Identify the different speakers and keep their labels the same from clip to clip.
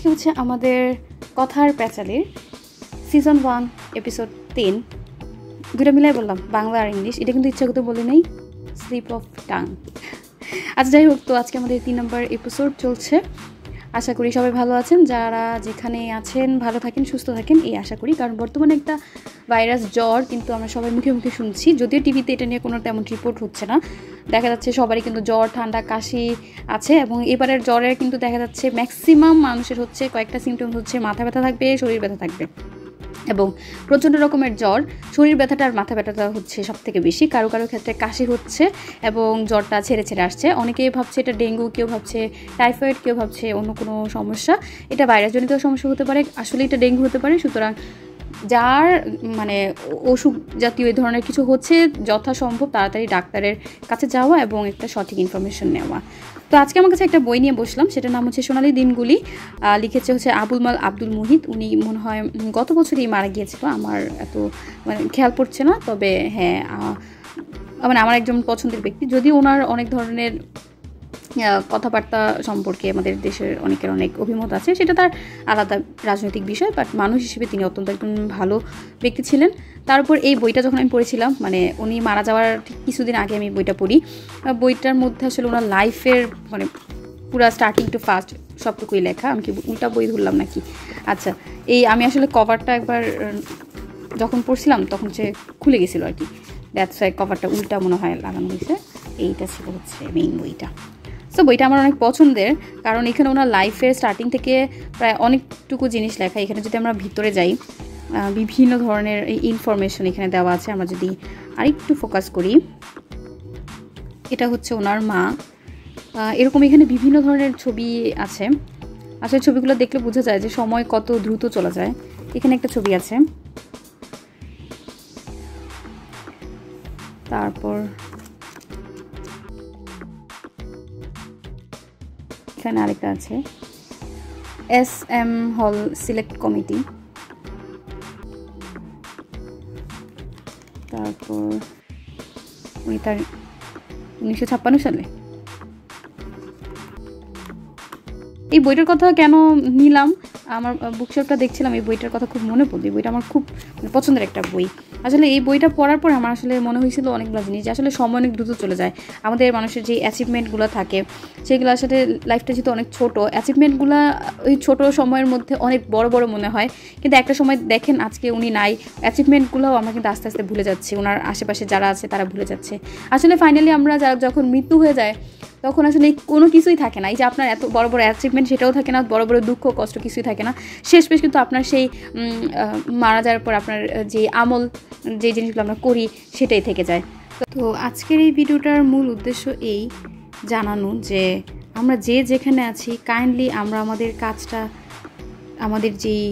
Speaker 1: আজকে হচ্ছে আমাদের কথার প্যাচালির সিজন 1 এপিসোড 3 দুটো মিলাই বললাম বাংলা আর ইংলিশ, এটা কিন্তু ইচ্ছাকৃত বলি নাই, স্লিপ অফ টাং। আচ্ছা যাই হোক, তো আজকে আমাদের 3 নম্বর এপিসোড চলছে। আশা করি সবাই ভালো আছেন, যারা যেখানে আছেন ভালো থাকেন, সুস্থ থাকেন এই আশা করি। কারণ বর্তমানে একটা ভাইরাস জ্বর কিন্তু আমরা সবাই মুখে মুখে শুনছি, যদিও টিভিতে এটা নিয়ে কোনো তেমন রিপোর্ট হচ্ছে না। দেখা যাচ্ছে সবারই কিন্তু জ্বর, ঠান্ডা, কাশি আছে এবং এবারের জ্বরের কিন্তু দেখা যাচ্ছে ম্যাক্সিমাম মানুষের হচ্ছে কয়েকটা সিমটমস হচ্ছে মাথা ব্যথা থাকবে, শরীর ব্যথা থাকবে এবং প্রচণ্ড রকমের জ্বর, শরীর ব্যথাটা আর মাথা ব্যথাটা হচ্ছে সব থেকে বেশি। কারো কারো ক্ষেত্রে কাশি হচ্ছে এবং জ্বরটা ছেড়ে ছেড়ে আসছে। অনেকেই ভাবছে এটা ডেঙ্গু, কেউ ভাবছে টাইফয়েড, কেউ ভাবছে অন্য কোনো সমস্যা। এটা ভাইরাসজনিত সমস্যা হতে পারে, আসলে এটা ডেঙ্গু হতে পারে। সুতরাং যার মানে অসুখ জাতীয় এই ধরনের কিছু হচ্ছে যথাসম্ভব তাড়াতাড়ি ডাক্তারের কাছে যাওয়া এবং একটা সঠিক ইনফরমেশন নেওয়া। তো আজকে আমার কাছে একটা বই নিয়ে বসলাম, সেটার নাম হচ্ছে সোনালী দিনগুলি। লিখেছে হচ্ছে আবুল মাল আব্দুল মুহিত। উনি মনে হয় গত বছরই মারা গিয়েছিল, আমার এত মানে খেয়াল পড়ছে না, তবে হ্যাঁ মানে আমার একজন পছন্দের ব্যক্তি। যদিও ওনার অনেক ধরনের কথাবার্তা সম্পর্কে আমাদের দেশের অনেকের অনেক অভিমত আছে, সেটা তার আলাদা রাজনৈতিক বিষয়, বাট মানুষ হিসেবে তিনি অত্যন্ত একজন ভালো ব্যক্তি ছিলেন। তার উপর এই বইটা যখন আমি পড়েছিলাম, মানে উনি মারা যাওয়ার ঠিক কিছুদিন আগে আমি বইটা পড়ি। বইটার মধ্যে আসলে ওনার লাইফের মানে পুরা স্টার্টিং টু ফার্স্ট সবটুকুই লেখা। আমি কি উল্টা বই ধরলাম নাকি? আচ্ছা, এই আমি আসলে কভারটা একবার যখন পড়ছিলাম তখন সে খুলে গেছিলো আর কি, দ্যাটস ওয়াই কভারটা উল্টা মনে হয় লাগানো হয়েছে। এইটা ছিল হচ্ছে মেইন বইটা। সো বইটা আমার অনেক পছন্দের, কারণ এখানে ওনার লাইফের স্টার্টিং থেকে প্রায় অনেকটুকু জিনিস লেখা। এখানে যদি আমরা ভিতরে যাই, বিভিন্ন ধরনের ইনফরমেশন এখানে দেওয়া আছে। আমরা যদি আরেকটু ফোকাস করি, এটা হচ্ছে ওনার মা। এরকম এখানে বিভিন্ন ধরনের ছবি আছে। আসলে ছবিগুলো দেখলে বোঝা যায় যে সময় কত দ্রুত চলে যায়। এখানে একটা ছবি আছে, তারপর এখানে আরেকটা আছে, SM হল সিলেক্ট কমিটি। তারপর উনি তার 1956 সালে। এই বইটার কথা কেন নিলাম, আমার বুকশেলফটা দেখছিলাম, এই বইটার কথা খুব মনে পড়লো। এই বইটা আমার খুব পছন্দের একটা বই। আসলে এই বইটা পড়ার পর আমার আসলে মনে হয়েছিল অনেকগুলো জিনিস, যে আসলে সময় অনেক দ্রুত চলে যায়। আমাদের মানুষের যে অ্যাচিভমেন্টগুলো থাকে সেগুলো আসলে লাইফটা যেহেতু অনেক ছোটো, অ্যাচিভমেন্টগুলো ওই ছোটো সময়ের মধ্যে অনেক বড় বড় মনে হয়, কিন্তু একটা সময় দেখেন আজকে উনি নাই, অ্যাচিভমেন্টগুলোও আমরা কিন্তু আস্তে আস্তে ভুলে যাচ্ছি, ওনার আশেপাশে যারা আছে তারা ভুলে যাচ্ছে। আসলে ফাইনালি আমরা যখন মৃত্যু হয়ে যায় তখন আসলে কোনো কিছুই থাকে না। এই যে আপনার এত বড় বড় অ্যাচিভমেন্ট সেটাও থাকে না, বড় বড় দুঃখ কষ্ট কিছুই থাকে না। শেষ কিন্তু আপনার সেই মারা যাওয়ার পর আপনার যে আমল, যে জিনিসগুলো আমরা করি সেটাই থেকে যায়। তো আজকের এই ভিডিওটার মূল উদ্দেশ্য এই জানানো যে আমরা যে যেখানে আছি কাইন্ডলি আমরা আমাদের কাজটা, আমাদের যেই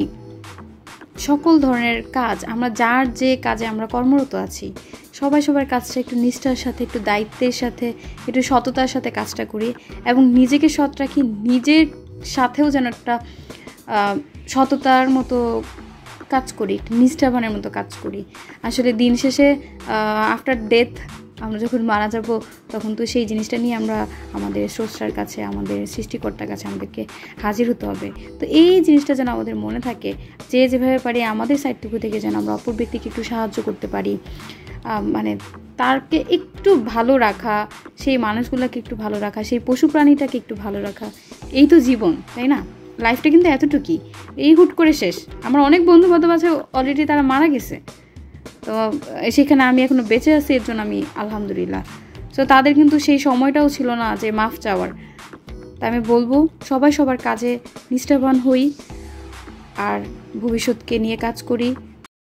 Speaker 1: সকল ধরনের কাজ, আমরা যার যে কাজে আমরা কর্মরত আছি সবাই সবার কাজটা একটু নিষ্ঠার সাথে, একটু দায়িত্বের সাথে, একটু সততার সাথে কাজটা করি এবং নিজেকে সৎ রাখি, নিজের সাথেও যেন একটা সততার মতো কাজ করি, নিষ্ঠাবানের মতো কাজ করি। আসলে দিন শেষে আফটার ডেথ আমরা যখন মারা যাব তখন তো সেই জিনিসটা নিয়ে আমরা আমাদের স্রষ্টার কাছে, আমাদের সৃষ্টিকর্তার কাছে আমাদেরকে হাজির হতে হবে। তো এই জিনিসটা যেন আমাদের মনে থাকে, যে যেভাবে পারি আমাদের সাইডটুকু থেকে যেন আমরা অপর ব্যক্তিকে একটু সাহায্য করতে পারি, মানে তারকে একটু ভালো রাখা, সেই মানুষগুলোকে একটু ভালো রাখা, সেই পশু প্রাণীটাকে একটু ভালো রাখা। এই তো জীবন, তাই না? লাইফটা কিন্তু এতটুকুই, এই হুট করে শেষ। আমার অনেক বন্ধু বান্ধব আছে অলরেডি, তারা মারা গেছে, তো সেখানে আমি এখনো বেঁচে আছি, এর জন্য আমি আলহামদুলিল্লাহ। সো তাদের কিন্তু সেই সময়টাও ছিল না যে মাফ চাওয়ার। তাই আমি বলবো সবাই সবার কাজে নিষ্ঠাবান হই আর ভবিষ্যৎকে নিয়ে কাজ করি।